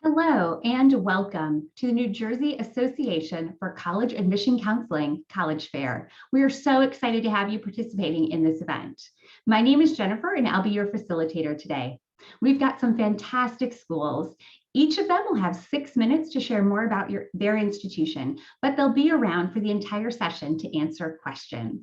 Hello and welcome to the New Jersey Association for College Admission Counseling College Fair. We are so excited to have you participating in this event. My name is Jennifer and I'll be your facilitator today. We've got some fantastic schools. Each of them will have 6 minutes to share more about their institution, but they'll be around for the entire session to answer questions.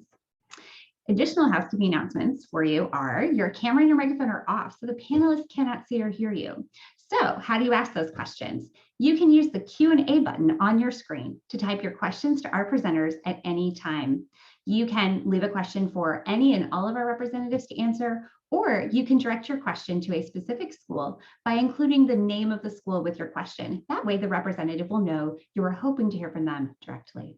Additional housekeeping announcements for you are your camera and your microphone are off, so the panelists cannot see or hear you. So how do you ask those questions? You can use the Q&A button on your screen to type your questions to our presenters at any time. You can leave a question for any and all of our representatives to answer, or you can direct your question to a specific school by including the name of the school with your question. That way the representative will know you are hoping to hear from them directly.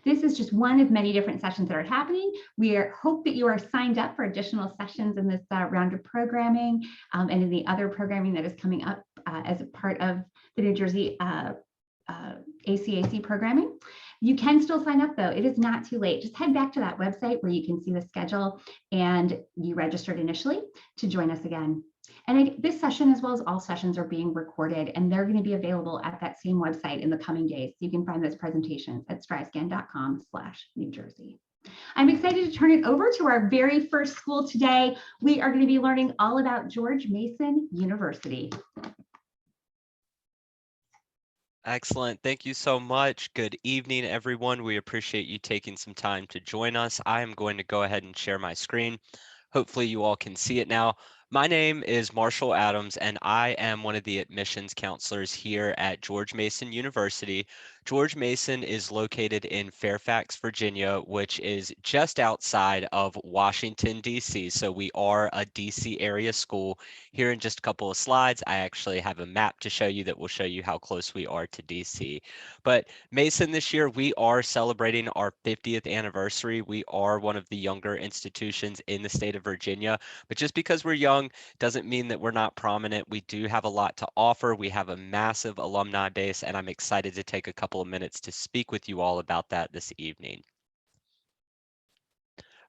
This is just one of many different sessions that are happening. We hope that you are signed up for additional sessions in this round of programming and in the other programming that is coming up as a part of the New Jersey ACAC programming. You can still sign up though. It is not too late. Just head back to that website where you can see the schedule and you registered initially to join us again. And this session, as well as all sessions, are being recorded and they're going to be available at that same website in the coming days. You can find those presentations at stryscan.com/New Jersey. I'm excited to turn it over to our very first school today. We are going to be learning all about George Mason University. Excellent. Thank you so much. Good evening, everyone. We appreciate you taking some time to join us. I am going to go ahead and share my screen. Hopefully you all can see it now. My name is Marshall Adams, and I am one of the admissions counselors here at George Mason University. George Mason is located in Fairfax, Virginia, which is just outside of Washington, D.C. So we are a D.C. area school. Here in just a couple of slides, I actually have a map to show you that will show you how close we are to D.C. But Mason this year, we are celebrating our 50th anniversary. We are one of the younger institutions in the state of Virginia, but just because we're young doesn't mean that we're not prominent. We do have a lot to offer. We have a massive alumni base, and I'm excited to take a couple of minutes to speak with you all about that this evening.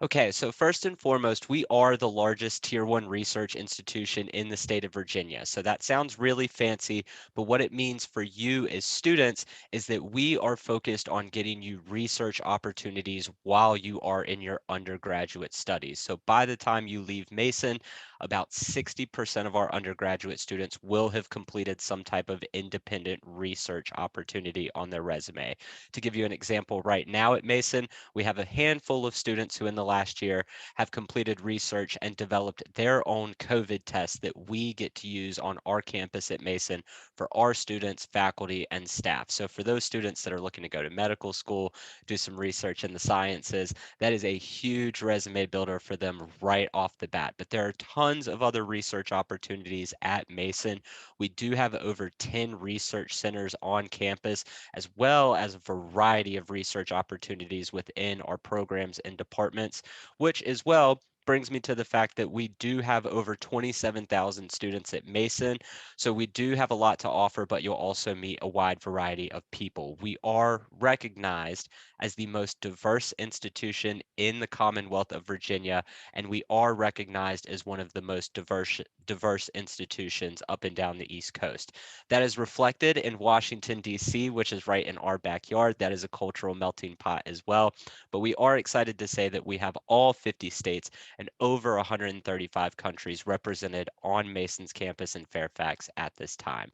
Okay, so first and foremost, we are the largest Tier 1 research institution in the state of Virginia. So that sounds really fancy, but what it means for you as students is that we are focused on getting you research opportunities while you are in your undergraduate studies. So by the time you leave Mason, about 60% of our undergraduate students will have completed some type of independent research opportunity on their resume. To give you an example, right now at Mason, we have a handful of students who in the last year have completed research and developed their own COVID test that we get to use on our campus at Mason for our students, faculty, and staff. So for those students that are looking to go to medical school, do some research in the sciences, that is a huge resume builder for them right off the bat. But there are tons of other research opportunities at Mason. We do have over 10 research centers on campus, as well as a variety of research opportunities within our programs and departments, which as well brings me to the fact that we do have over 27,000 students at Mason. So we do have a lot to offer, but you'll also meet a wide variety of people. We are recognized as the most diverse institution in the Commonwealth of Virginia, and we are recognized as one of the most diverse institutions up and down the East Coast. That is reflected in Washington, D.C., which is right in our backyard. That is a cultural melting pot as well. But we are excited to say that we have all 50 states and over 135 countries represented on Mason's campus in Fairfax at this time.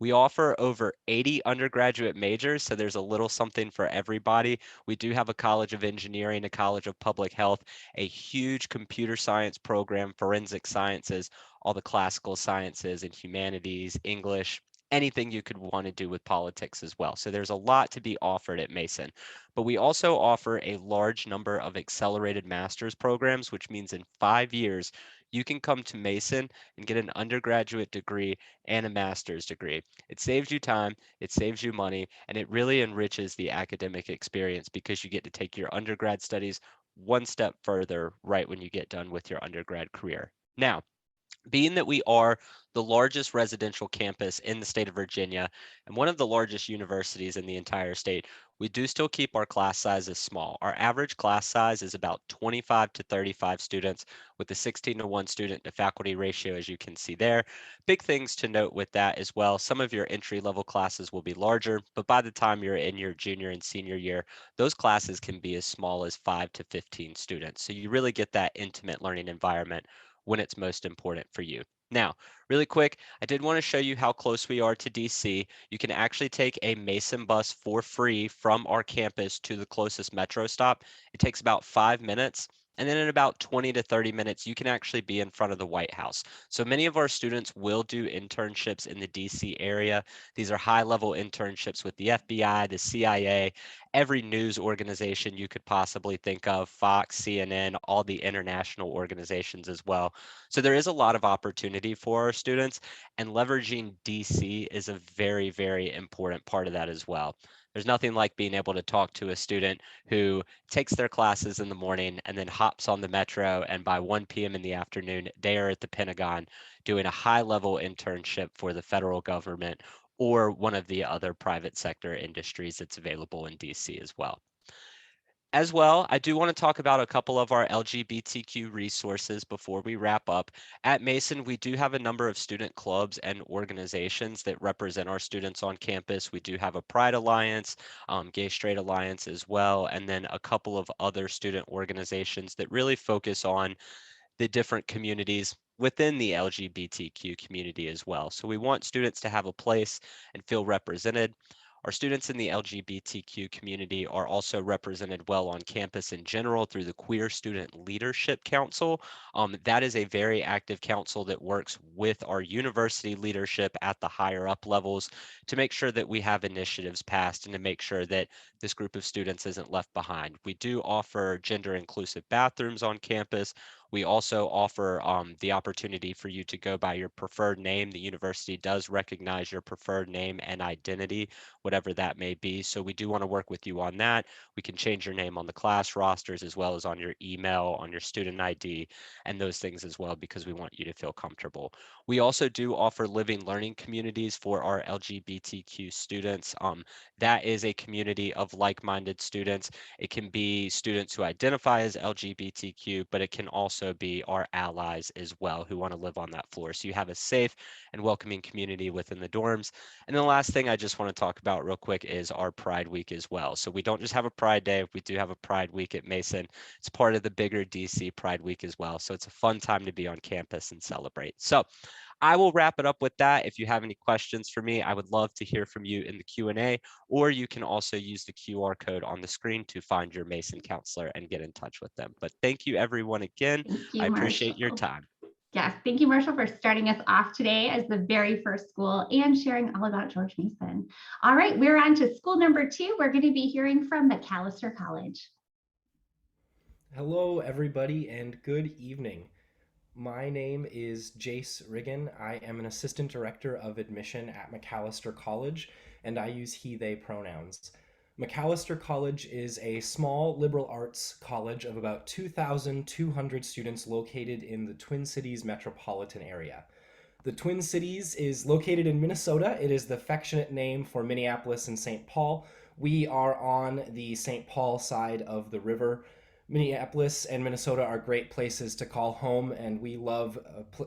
We offer over 80 undergraduate majors, so there's a little something for everybody. We do have a College of Engineering, a College of Public Health, a huge computer science program, forensic sciences, all the classical sciences and humanities, English, anything you could want to do with politics as well. So there's a lot to be offered at Mason. But we also offer a large number of accelerated master's programs, which means in 5 years, you can come to Mason and get an undergraduate degree and a master's degree. It saves you time, it saves you money, and it really enriches the academic experience because you get to take your undergrad studies one step further right when you get done with your undergrad career. Now, Being that we are the largest residential campus in the state of Virginia and one of the largest universities in the entire state, we do still keep our class sizes small. Our average class size is about 25 to 35 students with a 16-to-1 student to faculty ratio, as you can see there. Big things to note with that as well. Some of your entry level classes will be larger, but by the time you're in your junior and senior year, those classes can be as small as 5 to 15 students. So you really get that intimate learning environment when it's most important for you. Now, really quick, I did want to show you how close we are to DC. You can actually take a Mason bus for free from our campus to the closest metro stop. It takes about 5 minutes. And then in about 20 to 30 minutes, you can actually be in front of the White House. So many of our students will do internships in the DC area. These are high level internships with the FBI, the CIA, every news organization you could possibly think of, Fox, CNN, all the international organizations as well. So there is a lot of opportunity for our students, and leveraging DC is a very, very important part of that as well. There's nothing like being able to talk to a student who takes their classes in the morning and then hops on the metro, and by 1 p.m. in the afternoon, they are at the Pentagon doing a high-level internship for the federal government or one of the other private sector industries that's available in DC as well. As well, I do want to talk about a couple of our LGBTQ resources before we wrap up. At Mason, we do have a number of student clubs and organizations that represent our students on campus. We do have a Pride Alliance, Gay Straight Alliance as well, and then a couple of other student organizations that really focus on the different communities within the LGBTQ community as well. So we want students to have a place and feel represented. Our students in the LGBTQ community are also represented well on campus in general through the Queer Student Leadership Council. That is a very active council that works with our university leadership at the higher up levels to make sure that we have initiatives passed and to make sure that this group of students isn't left behind. We do offer gender inclusive bathrooms on campus. We also offer the opportunity for you to go by your preferred name. The university does recognize your preferred name and identity, whatever that may be. So we do want to work with you on that. We can change your name on the class rosters as well as on your email, on your student ID, and those things as well, because we want you to feel comfortable. We also do offer living learning communities for our LGBTQ students. That is a community of like-minded students. It can be students who identify as LGBTQ, but it can also be our allies as well who want to live on that floor. So you have a safe and welcoming community within the dorms. And then the last thing I just want to talk about real quick is our Pride Week as well. So we don't just have a Pride Day, we do have a Pride Week at Mason. It's part of the bigger DC Pride Week as well. So it's a fun time to be on campus and celebrate. So I will wrap it up with that. If you have any questions for me, I would love to hear from you in the Q&A, or you can also use the QR code on the screen to find your Mason counselor and get in touch with them. But thank you everyone again. Thank I you, appreciate your Marshall. time. Yes, thank you, Marshall, for starting us off today as the very first school and sharing all about George Mason. All right, we're on to school number 2. We're going to be hearing from Macalester College. Hello, everybody, and good evening. My name is Jace Riggin. I am an assistant director of admission at Macalester College, and I use he, they pronouns. Macalester College is a small liberal arts college of about 2,200 students located in the Twin Cities metropolitan area. The Twin Cities is located in Minnesota. It is the affectionate name for Minneapolis and St. Paul. We are on the St. Paul side of the river. Minneapolis and Minnesota are great places to call home, and we love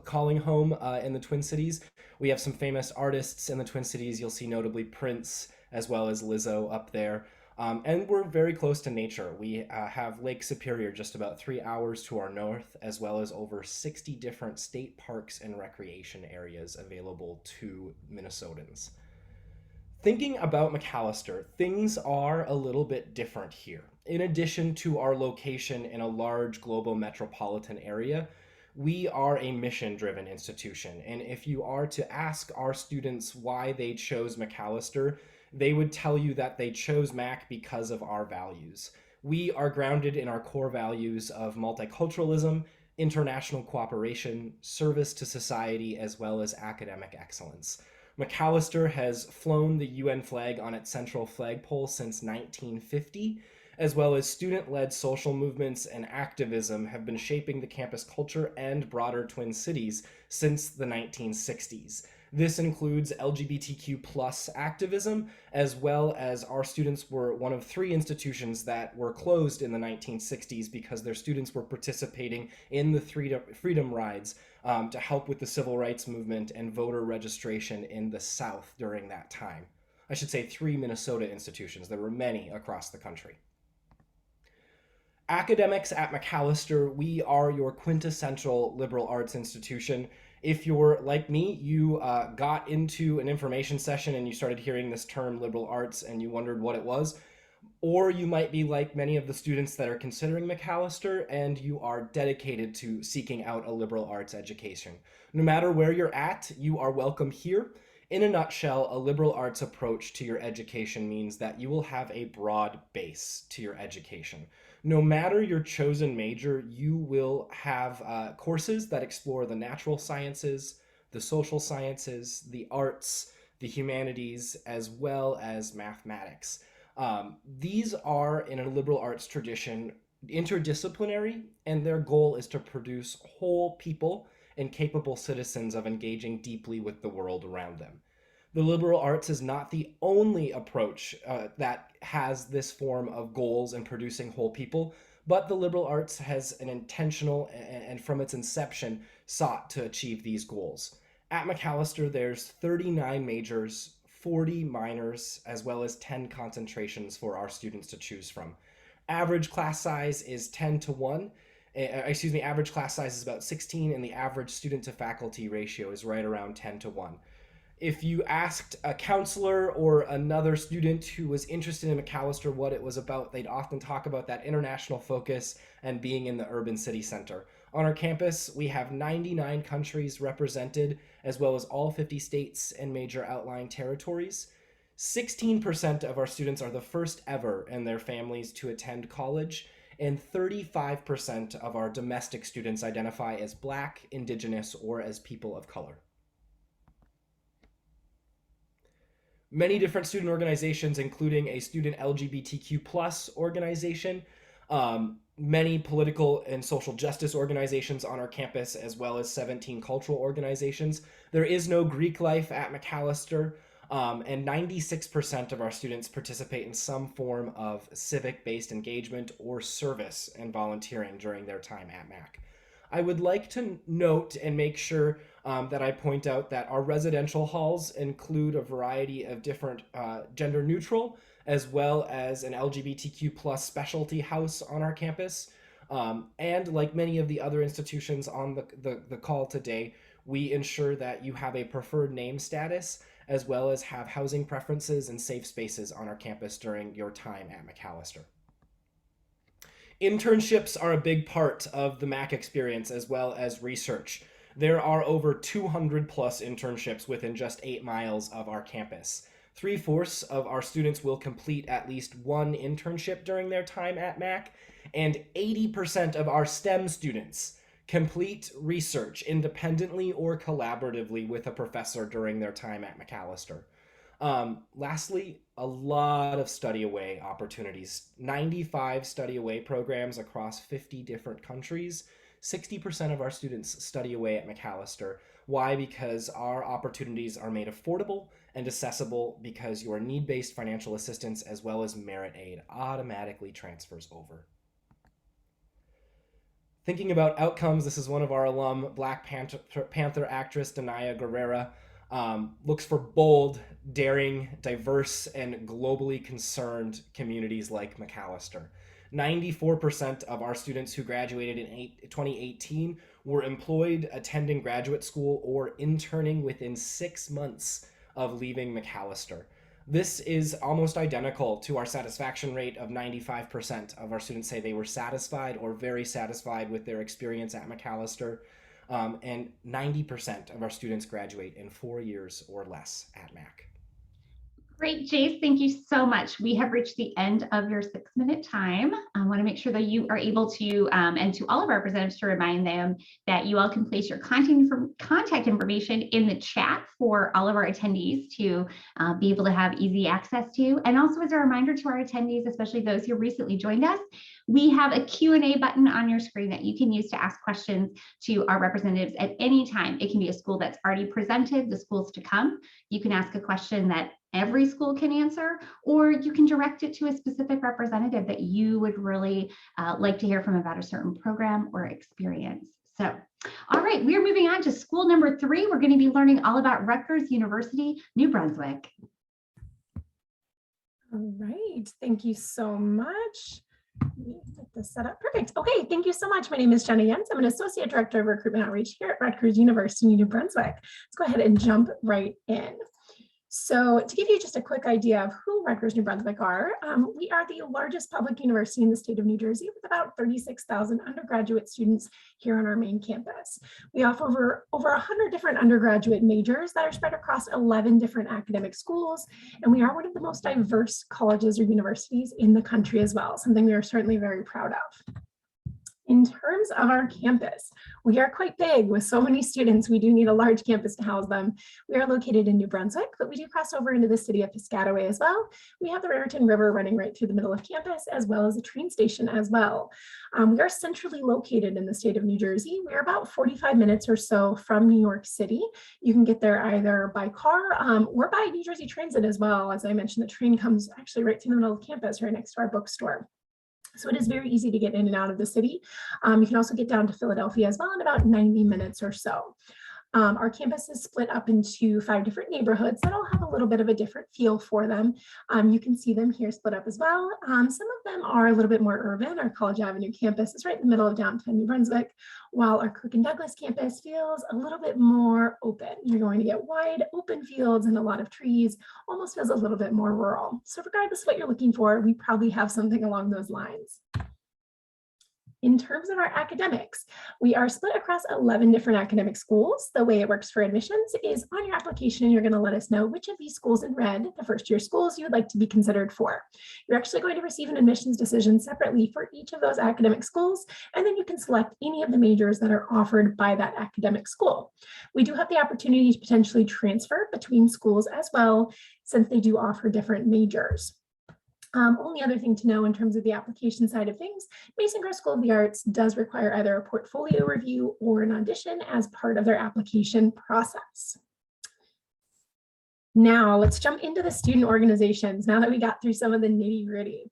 calling home in the Twin Cities. We have some famous artists in the Twin Cities. You'll see notably Prince as well as Lizzo up there. And we're very close to nature. We have Lake Superior just about 3 hours to our north, as well as over 60 different state parks and recreation areas available to Minnesotans. Thinking about Macalester, things are a little bit different here. In addition to our location in a large global metropolitan area, we are a mission-driven institution, and if you are to ask our students why they chose Macalester, they would tell you that they chose Mac because of our values. We are grounded in our core values of multiculturalism, international cooperation, service to society, as well as academic excellence. Macalester has flown the UN flag on its central flagpole since 1950, as well as student-led social movements and activism have been shaping the campus culture and broader Twin Cities since the 1960s. This includes LGBTQ plus activism, as well as our students were one of 3 institutions that were closed in the 1960s because their students were participating in the freedom rides to help with the civil rights movement and voter registration in the South during that time. I should say 3 Minnesota institutions. There were many across the country. Academics at Macalester, we are your quintessential liberal arts institution. If you're like me, you got into an information session and you started hearing this term liberal arts and you wondered what it was. Or you might be like many of the students that are considering Macalester and you are dedicated to seeking out a liberal arts education. No matter where you're at, you are welcome here. In a nutshell, a liberal arts approach to your education means that you will have a broad base to your education. No matter your chosen major, you will have courses that explore the natural sciences, the social sciences, the arts, the humanities, as well as mathematics. These are, in a liberal arts tradition, interdisciplinary, and their goal is to produce whole people and capable citizens of engaging deeply with the world around them. The liberal arts is not the only approach that has this form of goals in producing whole people, but the liberal arts has an intentional and from its inception sought to achieve these goals. At Macalester, there's 39 majors, 40 minors, as well as 10 concentrations for our students to choose from. Average class size is 10 to 1. Average class size is about 16, and the average student to faculty ratio is right around 10 to 1. If you asked a counselor or another student who was interested in Macalester what it was about, they'd often talk about that international focus and being in the urban city center. On our campus, we have 99 countries represented, as well as all 50 states and major outlying territories. 16% of our students are the first ever in their families to attend college, and 35% of our domestic students identify as Black, Indigenous, or as people of color. Many different student organizations, including a student LGBTQ plus organization, many political and social justice organizations on our campus, as well as 17 cultural organizations. There is no Greek life at Macalester, and 96% of our students participate in some form of civic-based engagement or service and volunteering during their time at Mac. I would like to note and make sure that I point out that our residential halls include a variety of different gender neutral, as well as an LGBTQ plus specialty house on our campus. And like many of the other institutions on the call today, we ensure that you have a preferred name status, as well as have housing preferences and safe spaces on our campus during your time at Macalester. Internships are a big part of the MAC experience, as well as research. There are over 200 plus internships within just 8 miles of our campus. 3/4 of our students will complete at least one internship during their time at MAC, and 80% of our STEM students complete research independently or collaboratively with a professor during their time at Macalester. Lastly, a lot of study away opportunities. 95 study away programs across 50 different countries. 60% of our students study away at Macalester. Why? Because our opportunities are made affordable and accessible because your need-based financial assistance as well as merit aid automatically transfers over. Thinking about outcomes, this is one of our alum, Black Panther actress Danaya Guerrera. Looks for bold, daring, diverse, and globally concerned communities like Macalester. 94% of our students who graduated in 2018 were employed, attending graduate school, or interning within 6 months of leaving Macalester. This is almost identical to our satisfaction rate of 95% of our students say they were satisfied or very satisfied with their experience at Macalester. And 90% of our students graduate in 4 years or less at MAC. Great, Jace. Thank you so much. We have reached the end of your 6-minute time. I want to make sure that you are able to, and to all of our representatives to remind them that you all can place your contact information in the chat for all of our attendees to be able to have easy access to. And also as a reminder to our attendees, especially those who recently joined us, we have a Q&A button on your screen that you can use to ask questions to our representatives at any time. It can be a school that's already presented, the schools to come. You can ask a question that every school can answer, or you can direct it to a specific representative that you would really like to hear from about a certain program or experience. So, all right, we're moving on to school number 3. We're going to be learning all about Rutgers University, New Brunswick. All right, thank you so much. Let me get this set up. Perfect. Okay, thank you so much. My name is Jenna Jens. I'm an Associate Director of Recruitment Outreach here at Rutgers University, New Brunswick. Let's go ahead and jump right in. So to give you just a quick idea of who Rutgers New Brunswick are, we are the largest public university in the state of New Jersey with about 36,000 undergraduate students here on our main campus. We offer over 100 different undergraduate majors that are spread across 11 different academic schools, and we are one of the most diverse colleges or universities in the country as well, something we are certainly very proud of. In terms of our campus, we are quite big with so many students. We do need a large campus to house them. We are located in New Brunswick, but we do cross over into the city of Piscataway as well. We have the Raritan River running right through the middle of campus, as well as a train station as well. We are centrally located in the state of New Jersey. We're about 45 minutes or so from New York City. You can get there either by car or by New Jersey Transit as well. As I mentioned, the train comes actually right through the middle of campus, right next to our bookstore. So it is very easy to get in and out of the city. You can also get down to Philadelphia as well in about 90 minutes or so. Our campus is split up into 5 different neighborhoods that all have a little bit of a different feel for them. You can see them here split up as well. Some of them are a little bit more urban. Our College Avenue campus is right in the middle of downtown New Brunswick, while our Cook and Douglas campus feels a little bit more open. You're going to get wide open fields and a lot of trees, almost feels a little bit more rural. So regardless of what you're looking for, we probably have something along those lines. In terms of our academics, we are split across 11 different academic schools. The way it works for admissions is on your application, you're going to let us know which of these schools in red, the first year schools, you would like to be considered for. You're actually going to receive an admissions decision separately for each of those academic schools, and then you can select any of the majors that are offered by that academic school. We do have the opportunity to potentially transfer between schools as well, since they do offer different majors. Only other thing to know in terms of the application side of things, Mason Gross School of the Arts does require either a portfolio review or an audition as part of their application process. Now let's jump into the student organizations now that we got through some of the nitty-gritty.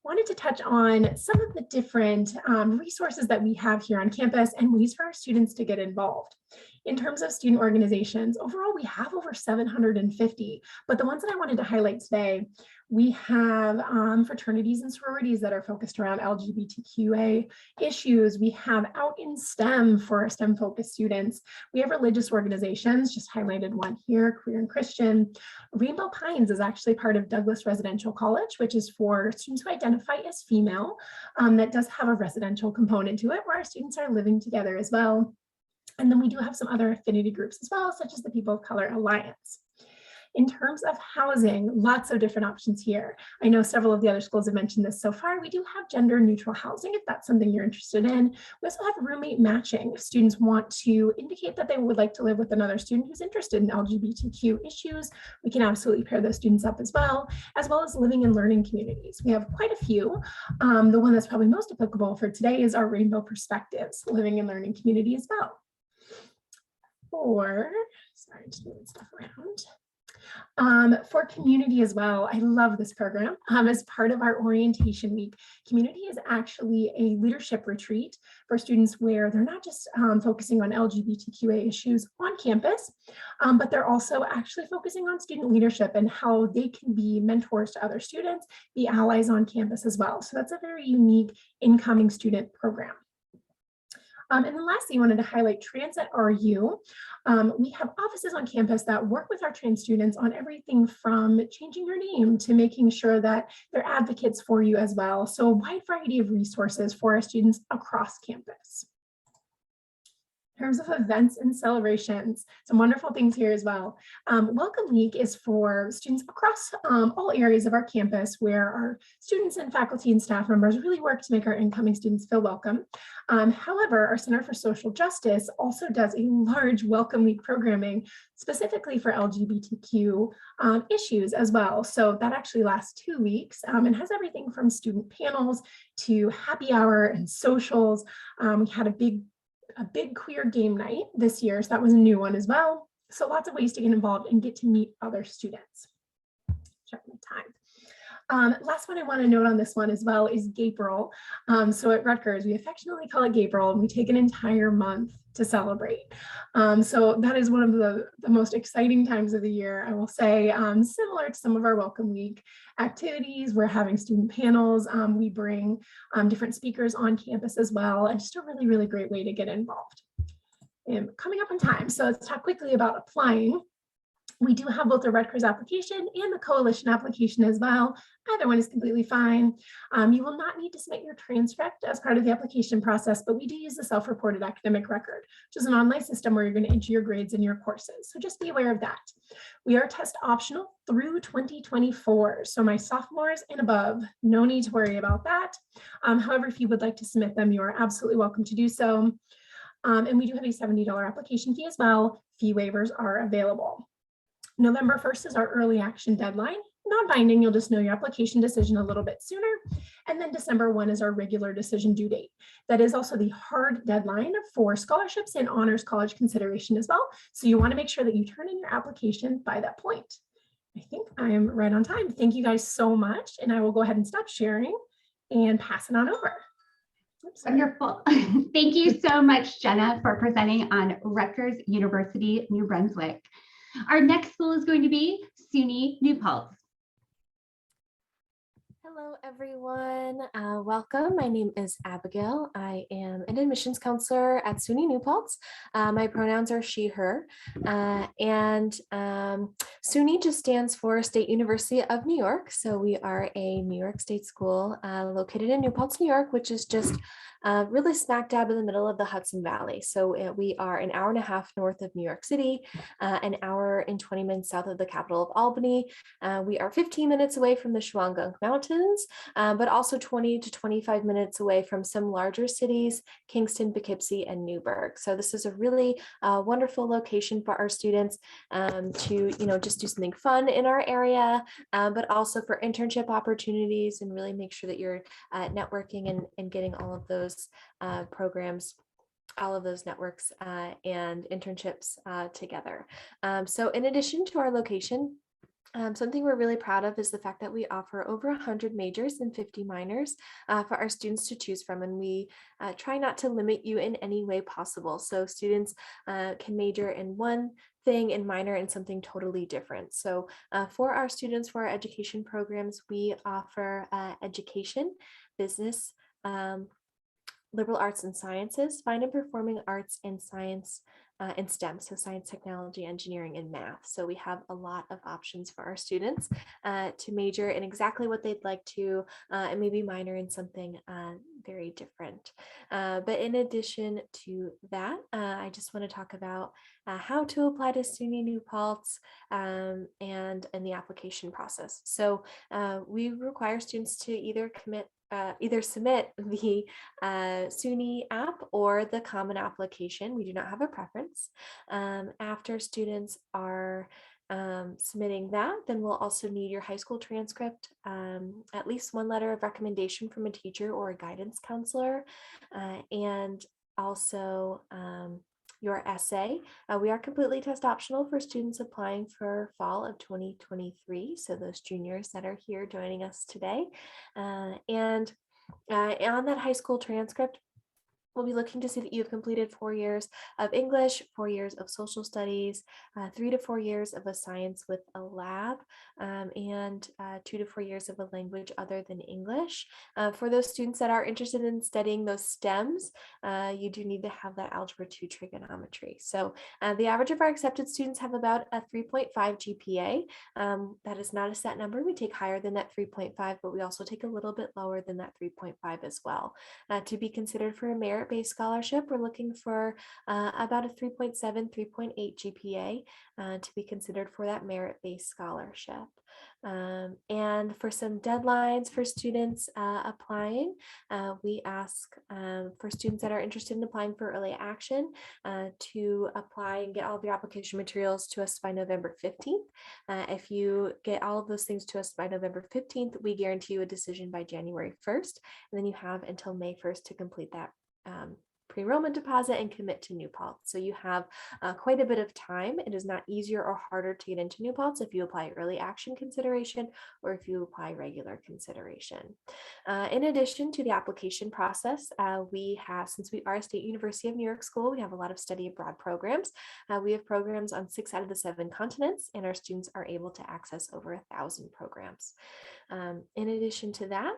Wanted to touch on some of the different resources that we have here on campus and ways for our students to get involved. In terms of student organizations, overall we have over 750, but the ones that I wanted to highlight today, we have fraternities and sororities that are focused around LGBTQA issues. We have Out in STEM for our STEM focused students. We have religious organizations, just highlighted one here, Queer and Christian. Rainbow Pines is actually part of Douglas Residential College, which is for students who identify as female. That does have a residential component to it where our students are living together as well. And then we do have some other affinity groups as well, such as the People of Color Alliance. In terms of housing, lots of different options here. I know several of the other schools have mentioned this so far. We do have gender neutral housing if that's something you're interested in. We also have roommate matching. If students want to indicate that they would like to live with another student who's interested in LGBTQ issues, we can absolutely pair those students up as well as living and learning communities. We have quite a few. The one that's probably most applicable for today is our Rainbow Perspectives living and learning community as well. Sorry, just moving stuff around. For community as well, I love this program. As part of our orientation week, community is actually a leadership retreat for students where they're not just focusing on LGBTQA issues on campus, but they're also actually focusing on student leadership and how they can be mentors to other students, be allies on campus as well. So that's a very unique incoming student program. And then lastly, I wanted to highlight Transit RU. We have offices on campus that work with our trans students on everything from changing your name to making sure that they're advocates for you as well. So a wide variety of resources for our students across campus. In terms of events and celebrations, some wonderful things here as well. Welcome Week is for students across all areas of our campus where our students and faculty and staff members really work to make our incoming students feel welcome. However, our Center for Social Justice also does a large Welcome Week programming specifically for LGBTQ issues as well. So that actually lasts 2 weeks and has everything from student panels to happy hour and socials. We had a big queer game night this year, so that was a new one as well. So lots of ways to get involved and get to meet other students. Check my time. Last one I want to note on this one as well is Gapril. So at Rutgers, we affectionately call it Gapril, and we take an entire month to celebrate. So that is one of the most exciting times of the year, I will say, similar to some of our Welcome Week activities. We're having student panels. We bring different speakers on campus as well, and just a really, really great way to get involved. And coming up in time, so let's talk quickly about applying. We do have both the Rutgers application and the coalition application as well. Either one is completely fine. You will not need to submit your transcript as part of the application process, but we do use the self-reported academic record, which is an online system where you're going to enter your grades and your courses. So just be aware of that. We are test optional through 2024. So my sophomores and above, no need to worry about that. However, if you would like to submit them, you are absolutely welcome to do so. And we do have a $70 application fee as well. Fee waivers are available. November 1st is our early action deadline. Non-binding, you'll just know your application decision a little bit sooner. And then December 1 is our regular decision due date. That is also the hard deadline for scholarships and honors college consideration as well. So you want to make sure that you turn in your application by that point. I think I am right on time. Thank you guys so much. And I will go ahead and stop sharing and pass it on over. Oops, Wonderful. Thank you so much, Jenna, for presenting on Rutgers University, New Brunswick. Our next school is going to be SUNY New Paltz. Hello, everyone. Welcome. My name is Abigail. I am an admissions counselor at SUNY New Paltz. My pronouns are she, her. And SUNY just stands for State University of New York. So we are a New York State school located in New Paltz, New York, which is just really smack dab in the middle of the Hudson Valley. So we are an hour and a half north of New York City, an hour and 20 minutes south of the capital of Albany. We are 15 minutes away from the Shawangunk Mountains, but also 20 to 25 minutes away from some larger cities, Kingston, Poughkeepsie, and Newburgh. So this is a really wonderful location for our students to, just do something fun in our area, but also for internship opportunities and really make sure that you're networking and getting all of those programs, all of those networks and internships together. So in addition to our location, something we're really proud of is the fact that we offer over 100 majors and 50 minors for our students to choose from, and we try not to limit you in any way possible. So students can major in one thing and minor in something totally different. So for our students, for our education programs, we offer education, business, liberal arts and sciences, fine and performing arts, and science and STEM, so science, technology, engineering, and math. So we have a lot of options for our students to major in exactly what they'd like to, and maybe minor in something very different. But in addition to that, I just want to talk about how to apply to SUNY New Paltz and the application process. So we require students to either submit the SUNY app or the common application. We do not have a preference. After students are submitting that, then we'll also need your high school transcript, at least one letter of recommendation from a teacher or a guidance counselor, and also your essay. We are completely test optional for students applying for fall of 2023. So those juniors that are here joining us today. And on that high school transcript, we'll be looking to see that you've completed 4 years of English, 4 years of social studies, 3 to 4 years of a science with a lab, and 2 to 4 years of a language other than English. For those students that are interested in studying those STEMs, you do need to have that Algebra 2 trigonometry. So the average of our accepted students have about a 3.5 GPA. That is not a set number. We take higher than that 3.5, but we also take a little bit lower than that 3.5 as well. To be considered for a merit merit-based scholarship, we're looking for about a 3.7, 3.8 GPA to be considered for that merit-based scholarship. And for some deadlines for students applying, we ask for students that are interested in applying for early action to apply and get all of your application materials to us by November 15th. If you get all of those things to us by November 15th, we guarantee you a decision by January 1st, and then you have until May 1st to complete that pre-enrollment deposit and commit to New Paltz. So you have quite a bit of time. It is not easier or harder to get into New Paltz if you apply early action consideration or if you apply regular consideration. In addition to the application process, we have, since we are a State University of New York school, we have a lot of study abroad programs. We have programs on 6 out of the 7 continents, and our students are able to access over 1,000 programs. In addition to that,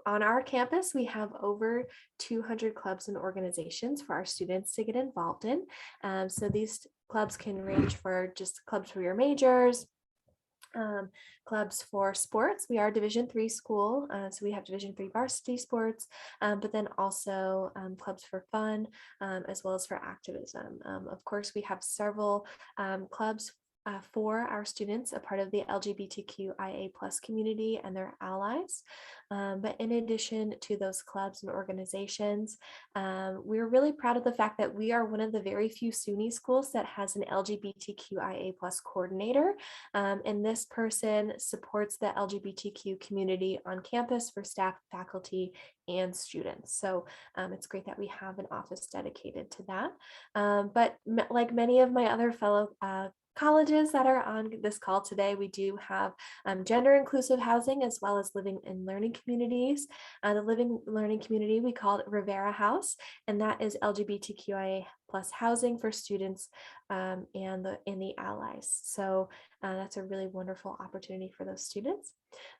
on our campus, we have over 200 clubs and organizations for our students to get involved in. So these clubs can range for just clubs for your majors, clubs for sports. We are a Division III school, so we have Division III varsity sports, but then also clubs for fun, as well as for activism. Of course, we have several clubs for our students, a part of the LGBTQIA+ community and their allies. But in addition to those clubs and organizations, we're really proud of the fact that we are one of the very few SUNY schools that has an LGBTQIA+ coordinator. And this person supports the LGBTQ community on campus for staff, faculty, and students. So it's great that we have an office dedicated to that. But like many of my other fellow colleges that are on this call today, we do have gender inclusive housing as well as living and learning communities. The living learning community, we call it Rivera House, and that is LGBTQIA+ housing for students and the allies. So that's a really wonderful opportunity for those students.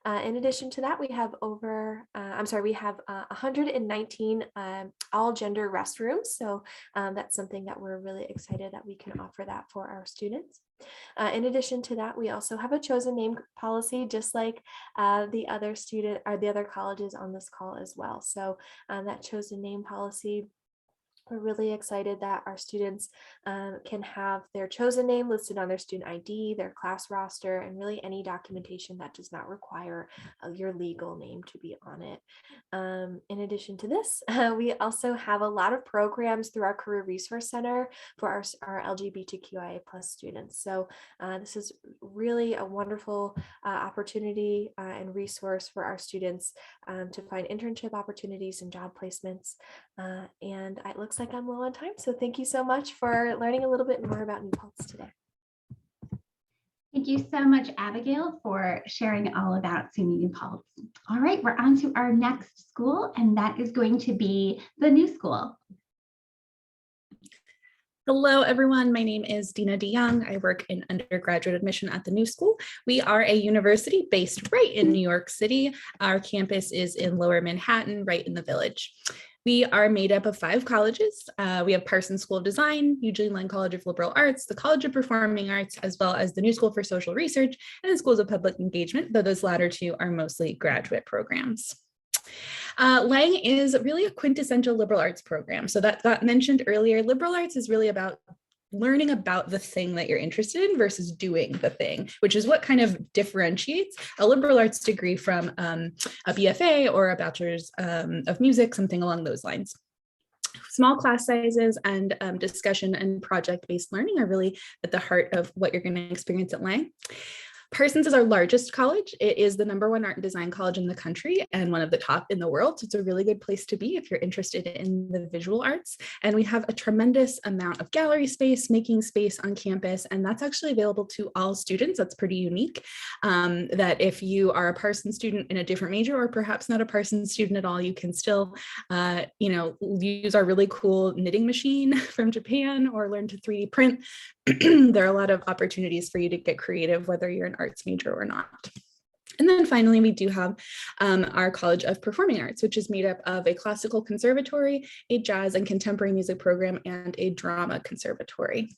In addition to that, we have 119 all gender restrooms. So that's something that we're really excited that we can offer that for our students. In addition to that, we also have a chosen name policy, just like the other colleges on this call as well. So that chosen name policy, we're really excited that our students can have their chosen name listed on their student ID, their class roster, and really any documentation that does not require your legal name to be on it. In addition to this, we also have a lot of programs through our Career Resource Center for our LGBTQIA+ students. So this is really a wonderful opportunity and resource for our students to find internship opportunities and job placements. And it looks like I'm low on time. So thank you so much for learning a little bit more about New Paltz today. Thank you so much, Abigail, for sharing all about SUNY New Paltz. All right, we're on to our next school, and that is going to be the new school. Hello, everyone. My name is Dina DeYoung. I work in undergraduate admission at the New School. We are a university based right in New York City. Our campus is in Lower Manhattan, right in the Village. We are made up of 5 colleges. We have Parsons School of Design, Eugene Lane College of Liberal Arts, the College of Performing Arts, as well as the New School for Social Research and the Schools of Public Engagement, though those latter 2 are mostly graduate programs. Lang is really a quintessential liberal arts program. So that got mentioned earlier. Liberal arts is really about learning about the thing that you're interested in versus doing the thing, which is what kind of differentiates a liberal arts degree from a BFA or a bachelor's of music, something along those lines. Small class sizes and discussion and project-based learning are really at the heart of what you're going to experience at Lang. Parsons is our largest college. It is the #1 art and design college in the country and one of the top in the world. So it's a really good place to be if you're interested in the visual arts. And we have a tremendous amount of gallery space, making space on campus, and that's actually available to all students. That's pretty unique. That if you are a Parsons student in a different major, or perhaps not a Parsons student at all, you can still, use our really cool knitting machine from Japan or learn to 3D print. There are a lot of opportunities for you to get creative, whether you're an arts major or not. And then finally, we do have our College of Performing Arts, which is made up of a classical conservatory, a jazz and contemporary music program, and a drama conservatory.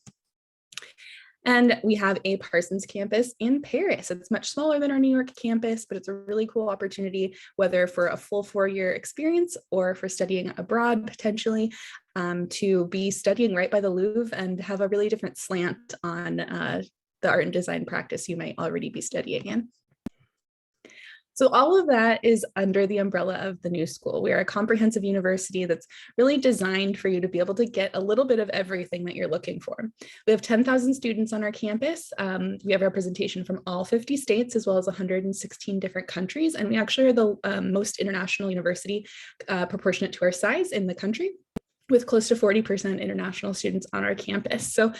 And we have a Parsons campus in Paris. It's much smaller than our New York campus, but it's a really cool opportunity, whether for a full 4-year experience or for studying abroad potentially, to be studying right by the Louvre and have a really different slant on the art and design practice you might already be studying in. So all of that is under the umbrella of the New School. We are a comprehensive university that's really designed for you to be able to get a little bit of everything that you're looking for. We have 10,000 students on our campus. We have representation from all 50 states, as well as 116 different countries. And we actually are the most international university proportionate to our size in the country, with close to 40% international students on our campus. So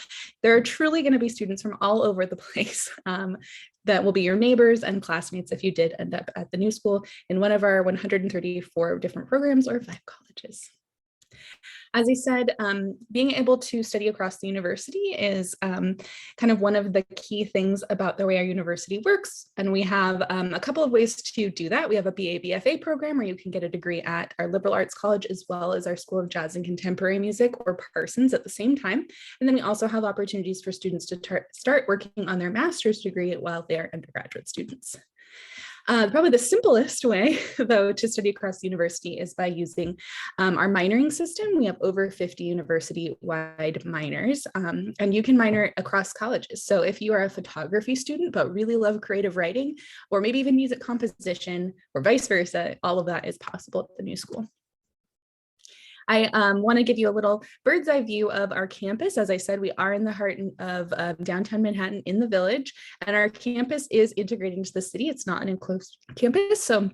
there are truly going to be students from all over the place that will be your neighbors and classmates if you did end up at the New School in one of our 134 different programs or 5 colleges. As I said, being able to study across the university is kind of one of the key things about the way our university works. And we have a couple of ways to do that. We have a BA BFA program where you can get a degree at our liberal arts college, as well as our School of Jazz and Contemporary Music, or Parsons, at the same time. And then we also have opportunities for students to start working on their master's degree while they're undergraduate students. Probably the simplest way, though, to study across the university is by using our minoring system. We have over 50 university-wide minors, and you can minor across colleges. So if you are a photography student but really love creative writing, or maybe even music composition, or vice versa, all of that is possible at the New School. I want to give you a little bird's eye view of our campus. As I said, we are in the heart of downtown Manhattan in the Village, and our campus is integrated into the city. It's not an enclosed campus, so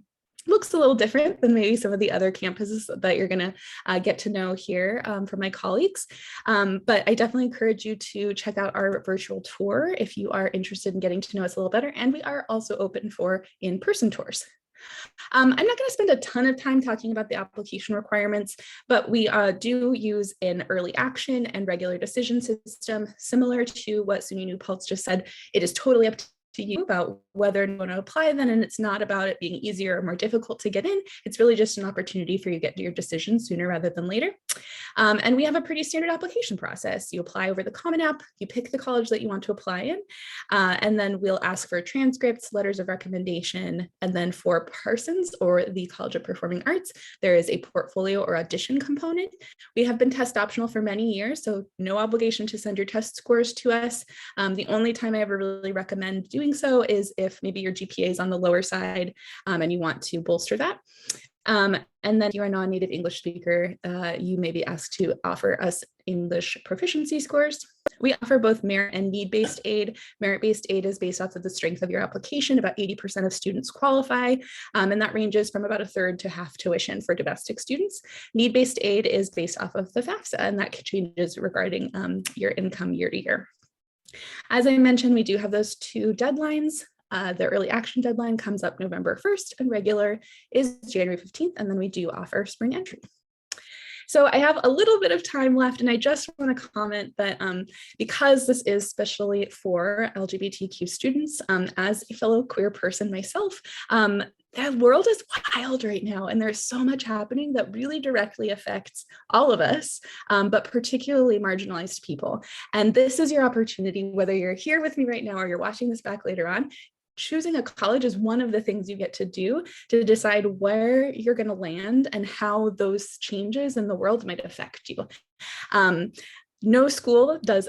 looks a little different than maybe some of the other campuses that you're going to get to know here from my colleagues. But I definitely encourage you to check out our virtual tour if you are interested in getting to know us a little better. And we are also open for in-person tours. I'm not going to spend a ton of time talking about the application requirements, but we do use an early action and regular decision system, similar to what SUNY New Paltz just said. It is totally up to you about whether you want to apply then, and it's not about it being easier or more difficult to get in. It's really just an opportunity for you to get your decision sooner rather than later. And we have a pretty standard application process. You apply over the Common App, you pick the college that you want to apply in, and then we'll ask for transcripts, letters of recommendation, and then for Parsons or the College of Performing Arts, there is a portfolio or audition component. We have been test optional for many years, so no obligation to send your test scores to us. The only time I ever really recommend doing so is if maybe your GPA is on the lower side and you want to bolster that. And then if you're a non-native English speaker, you may be asked to offer us English proficiency scores. We offer both merit and need-based aid. Merit-based aid is based off of the strength of your application. About 80% of students qualify, and that ranges from about 1/3 to half tuition for domestic students. Need-based aid is based off of the FAFSA, and that changes regarding your income year to year. As I mentioned, we do have those 2 deadlines. The early action deadline comes up November 1st, and regular is January 15th, and then we do offer spring entry. So I have a little bit of time left, and I just want to comment that because this is especially for LGBTQ students, as a fellow queer person myself, the world is wild right now, and there's so much happening that really directly affects all of us, but particularly marginalized people. And this is your opportunity, whether you're here with me right now or you're watching this back later on. Choosing a college is one of the things you get to do to decide where you're going to land and how those changes in the world might affect you. No school does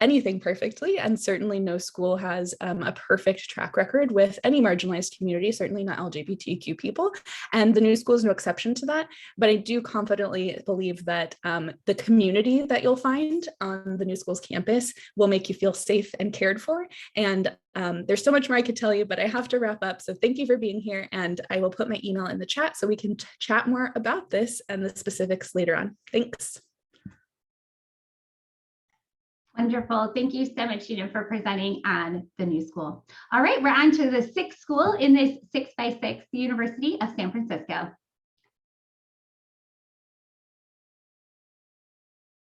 anything perfectly, and certainly no school has a perfect track record with any marginalized community, certainly not LGBTQ people, and the New School is no exception to that. But I do confidently believe that the community that you'll find on the New School's campus will make you feel safe and cared for. And there's so much more I could tell you, but I have to wrap up. So thank you for being here, and I will put my email in the chat so we can chat more about this and the specifics later on. Thanks. Wonderful. Thank you so much, Gina, for presenting on the New School. All right, we're on to the 6th school in this 6x6, the University of San Francisco.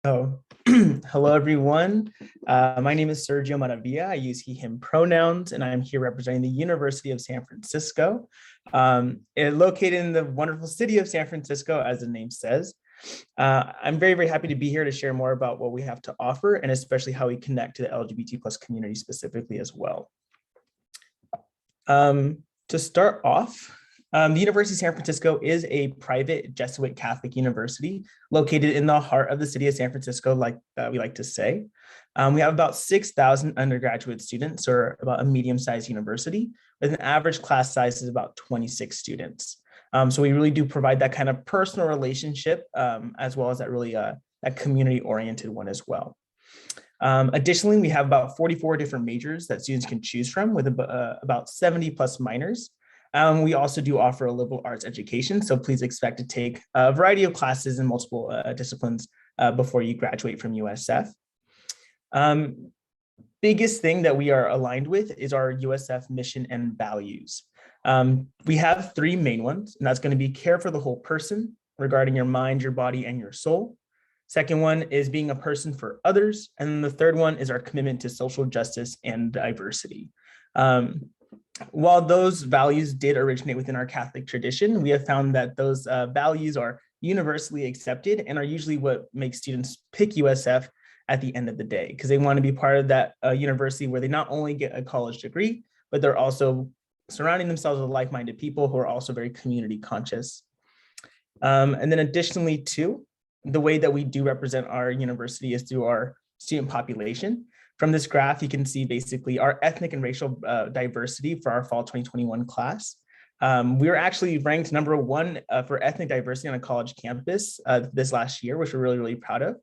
Hello, everyone. My name is Sergio Maravilla. I use he, him pronouns, and I'm here representing the University of San Francisco. Located in the wonderful city of San Francisco, as the name says. I'm very, very happy to be here to share more about what we have to offer and especially how we connect to the LGBT plus community specifically as well. To start off, the University of San Francisco is a private Jesuit Catholic university located in the heart of the city of San Francisco, like we like to say. We have about 6,000 undergraduate students, or about a medium-sized university, with an average class size is about 26 students. So we really do provide that kind of personal relationship, as well as that really that community-oriented one as well. Additionally, we have about 44 different majors that students can choose from, with about 70 plus minors. We also do offer a liberal arts education, so please expect to take a variety of classes in multiple disciplines before you graduate from USF. Biggest thing that we are aligned with is our USF mission and values. We have three main ones, and that's going to be care for the whole person, regarding your mind, your body, and your soul. Second one is being a person for others. And then the third one is our commitment to social justice and diversity. While those values did originate within our Catholic tradition, we have found that those values are universally accepted and are usually what makes students pick USF at the end of the day, because they want to be part of that university where they not only get a college degree, but they're also surrounding themselves with like-minded people who are also very community conscious. And then additionally too, the way that we do represent our university is through our student population. From this graph, you can see basically our ethnic and racial diversity for our fall 2021 class. We were actually ranked #1 for ethnic diversity on a college campus this last year, which we're really, really proud of.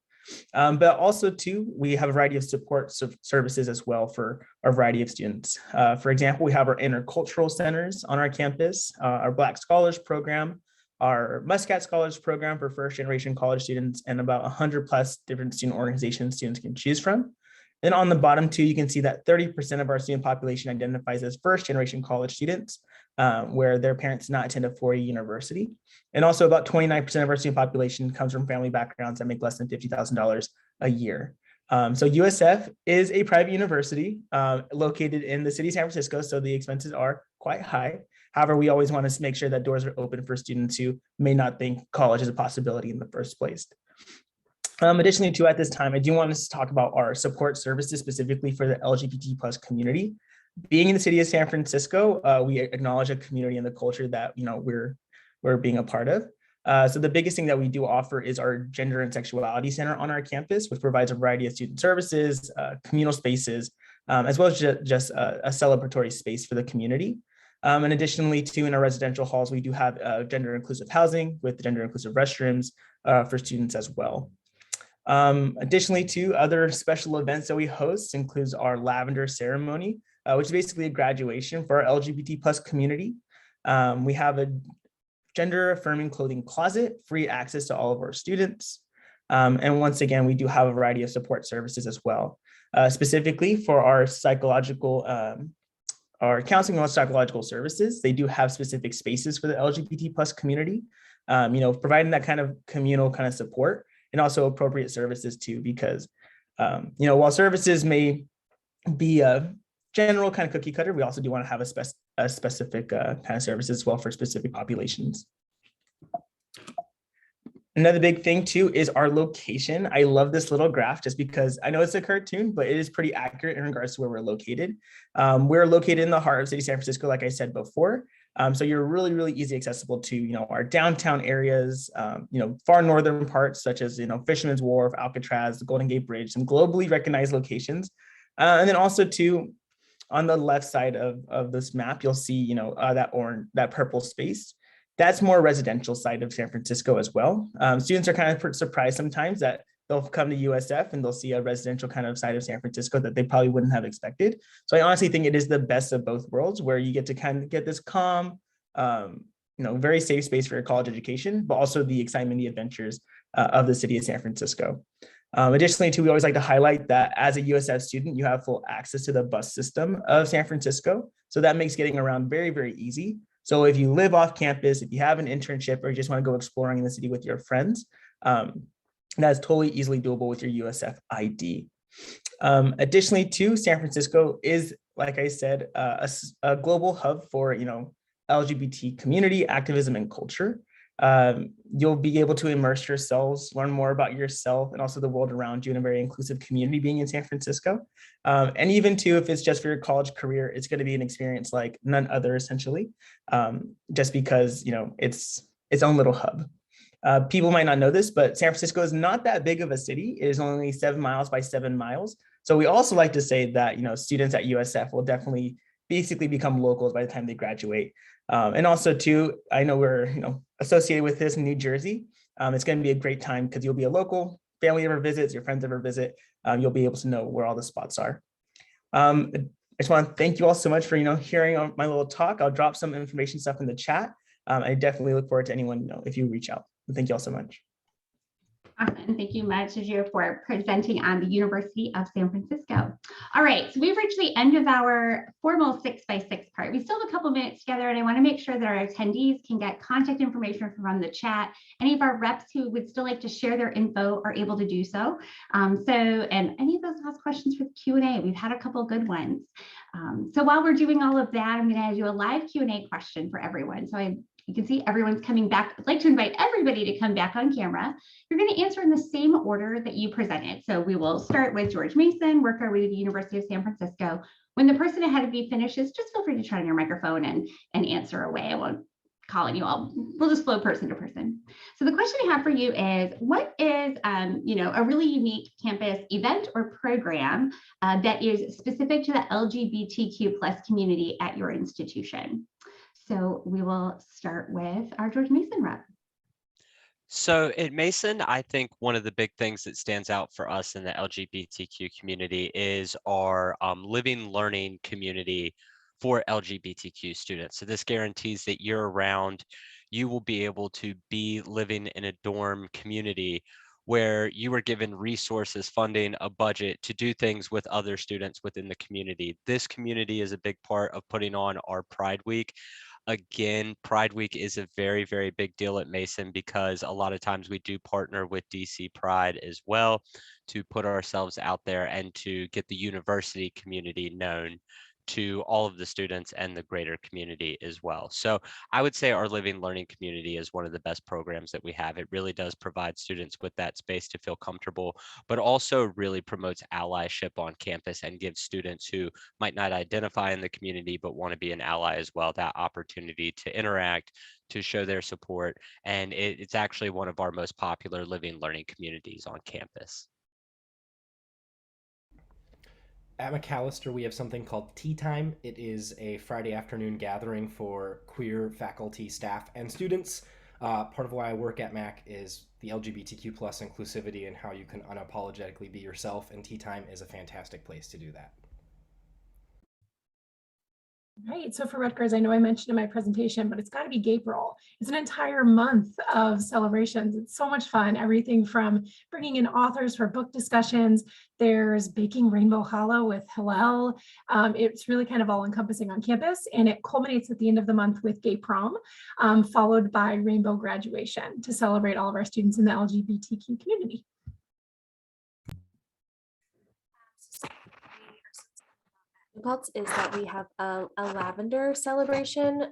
But also too, we have a variety of support services as well for a variety of students. For example, we have our intercultural centers on our campus, our Black Scholars Program, our Muscat Scholars Program for first generation college students, and about 100 plus different student organizations students can choose from. And on the bottom two, you can see that 30% of our student population identifies as first generation college students, where their parents did not attend a four-year university. And also about 29% of our student population comes from family backgrounds that make less than $50,000 a year. So USF is a private university located in the city of San Francisco, so the expenses are quite high. However, we always want to make sure that doors are open for students who may not think college is a possibility in the first place. Additionally, too, at this time, I do want us to talk about our support services specifically for the LGBT plus community. Being in the city of San Francisco, we acknowledge a community and the culture that we're being a part of. So the biggest thing that we do offer is our Gender and Sexuality Center on our campus, which provides a variety of student services, communal spaces, as well as just a celebratory space for the community. And additionally, too, in our residential halls, we do have gender inclusive housing with gender inclusive restrooms for students as well. Additionally, too, other special events that we host includes our lavender ceremony, which is basically a graduation for our LGBT plus community. We have a gender affirming clothing closet, free access to all of our students. And once again, we do have a variety of support services as well, specifically for our psychological, our counseling and psychological services. They do have specific spaces for the LGBT plus community, providing that kind of communal kind of support, and also appropriate services too, because, while services may be a general kind of cookie cutter, we also do want to have a specific kind of services as well for specific populations. Another big thing too is our location. I love this little graph just because I know it's a cartoon, but it is pretty accurate in regards to where we're located. We're located in the heart of city San Francisco, like I said before. So you're really, really easy accessible to, our downtown areas, far northern parts such as, Fisherman's Wharf, Alcatraz, the Golden Gate Bridge, some globally recognized locations. And then also too, on the left side of this map, you'll see, that purple space. That's more residential side of San Francisco as well. Students are kind of surprised sometimes that they'll come to USF and they'll see a residential kind of side of San Francisco that they probably wouldn't have expected. So I honestly think it is the best of both worlds, where you get to kind of get this calm, very safe space for your college education, but also the excitement, the adventures of the city of San Francisco. Additionally, too, we always like to highlight that as a USF student, you have full access to the bus system of San Francisco. So that makes getting around very, very easy. So if you live off campus, if you have an internship, or you just want to go exploring in the city with your friends, that's totally easily doable with your USF ID. Additionally, too, San Francisco is, like I said, a global hub for, LGBT community activism and culture. You'll be able to immerse yourselves, learn more about yourself and also the world around you in a very inclusive community being in San Francisco. And even too, if it's just for your college career, it's going to be an experience like none other, essentially, just because, you know, it's its own little hub. People might not know this, but San Francisco is not that big of a city. It is only 7 miles by 7 miles. So we also like to say that, you know, students at USF will definitely basically become locals by the time they graduate. And also too, I know we're, you know, associated with this in New Jersey. It's going to be a great time because you'll be a local, family ever visits, your friends ever visit, you'll be able to know where all the spots are. I just want to thank you all so much for, you know, hearing my little talk. I'll drop some information stuff in the chat. I definitely look forward to anyone, you know, if you reach out. Thank you all so much. Awesome. Thank you much, Ajir, for presenting on the University of San Francisco. All right, so we've reached the end of our formal 6x6 part. We still have a couple minutes together, and I want to make sure that our attendees can get contact information from the chat. Any of our reps who would still like to share their info are able to do so. And any of those last questions for the Q&A, we've had a couple good ones. So while we're doing all of that, I'm going to do a live Q&A question for everyone. So you can see everyone's coming back. I'd like to invite everybody to come back on camera. You're going to answer in the same order that you presented. So we will start with George Mason, work our way to the University of San Francisco. When the person ahead of you finishes, just feel free to turn on your microphone and answer away. I won't call on you all. We'll just flow person to person. So the question I have for you is, what is you know, a really unique campus event or program that is specific to the LGBTQ plus community at your institution? So we will start with our George Mason rep. So at Mason, I think one of the big things that stands out for us in the LGBTQ community is our living learning community for LGBTQ students. So this guarantees that year round, you will be able to be living in a dorm community where you are given resources, funding, a budget to do things with other students within the community. This community is a big part of putting on our Pride Week. Again, Pride Week is a very, very big deal at Mason because a lot of times we do partner with DC Pride as well to put ourselves out there and to get the university community known to all of the students and the greater community as well. So I would say our living learning community is one of the best programs that we have. It really does provide students with that space to feel comfortable, but also really promotes allyship on campus and gives students who might not identify in the community but want to be an ally as well that opportunity to interact, to show their support. And it's actually one of our most popular living learning communities on campus. At Macalester, we have something called Tea Time. It is a Friday afternoon gathering for queer faculty, staff, and students. Part of why I work at Mac is the LGBTQ plus inclusivity and how you can unapologetically be yourself, and Tea Time is a fantastic place to do that. Right, so for Rutgers, I know I mentioned in my presentation, but it's got to be Gapril. It's an entire month of celebrations. It's so much fun. Everything from bringing in authors for book discussions. There's baking Rainbow Hollow with Hillel. It's really kind of all encompassing on campus, and it culminates at the end of the month with Gay Prom, followed by Rainbow Graduation to celebrate all of our students in the LGBTQ community. Paltz is that we have a lavender celebration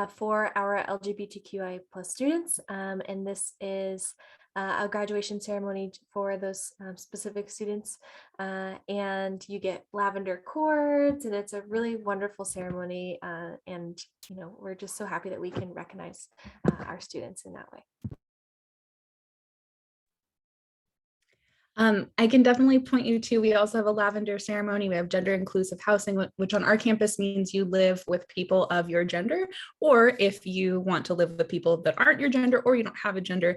for our LGBTQI plus students, and this is a graduation ceremony for those specific students, and you get lavender cords, and it's a really wonderful ceremony, and you know, we're just so happy that we can recognize our students in that way. I can definitely point you to, we also have a lavender ceremony. We have gender inclusive housing, which on our campus means you live with people of your gender, or if you want to live with people that aren't your gender or you don't have a gender,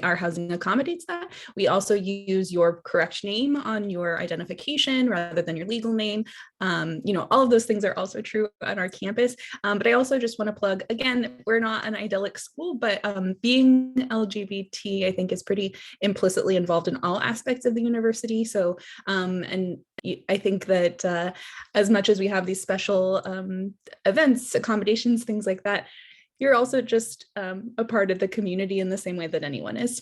our housing accommodates that. We also use your correct name on your identification rather than your legal name. You know, all of those things are also true on our campus. But I also just want to plug, again, we're not an idyllic school, but being LGBT, I think, is pretty implicitly involved in all aspects of the university. So, and I think that as much as we have these special events, accommodations, things like that, you're also just a part of the community in the same way that anyone is.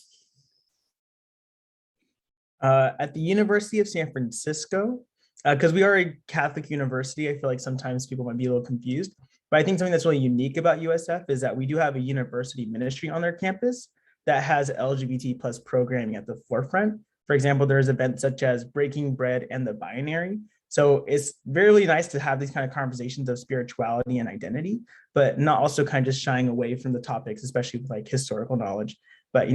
At the University of San Francisco, because we are a Catholic university, I feel like sometimes people might be a little confused. But I think something that's really unique about USF is that we do have a university ministry on their campus that has LGBT plus programming at the forefront. For example, there's events such as Breaking Bread and the Binary. So it's really nice to have these kind of conversations of spirituality and identity, but not also kind of just shying away from the topics, especially with like historical knowledge, but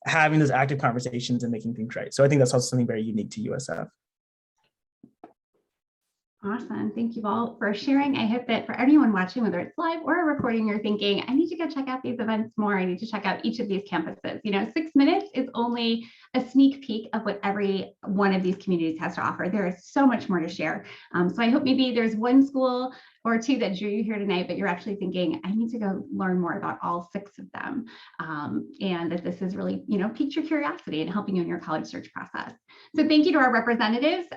having those active conversations and making things right. So I think that's also something very unique to USF. Awesome. Thank you all for sharing. I hope that for anyone watching, whether it's live or a recording, you're thinking, I need to go check out these events more. I need to check out each of these campuses. 6 minutes is only a sneak peek of what every one of these communities has to offer. There is so much more to share. So I hope maybe there's one school or two that drew you here tonight, but you're actually thinking, I need to go learn more about all 6 of them. And that this has really, piqued your curiosity and helping you in your college search process. So thank you to our representatives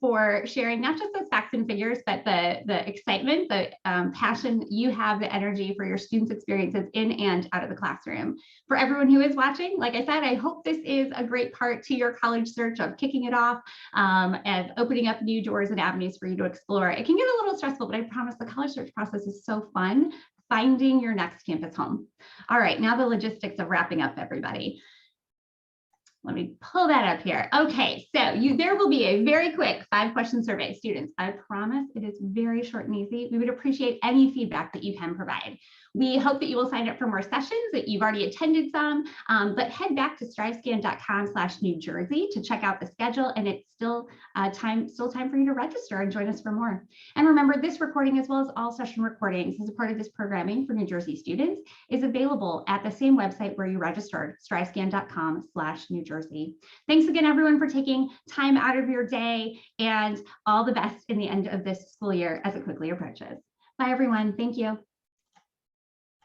for sharing not just those facts and figures, but the excitement, the passion you have, the energy for your students' experiences in and out of the classroom. For everyone who is watching, like I said, I hope this is a great part to your college search of kicking it off and opening up new doors and avenues for you to explore. It can get a little stressful, but I promise the college search process is so fun, finding your next campus home. All right, now the logistics of wrapping up, everybody. Let me pull that up here. Okay, so there will be a very quick 5-question survey, students. I promise it is very short and easy. We would appreciate any feedback that you can provide. We hope that you will sign up for more sessions, that you've already attended some, but head back to strivescan.com/New Jersey to check out the schedule, and it's still time for you to register and join us for more. And remember, this recording, as well as all session recordings as a part of this programming for New Jersey students, is available at the same website where you registered, strivescan.com/New Jersey. Thanks again, everyone, for taking time out of your day, and all the best in the end of this school year as it quickly approaches. Bye, everyone. Thank you.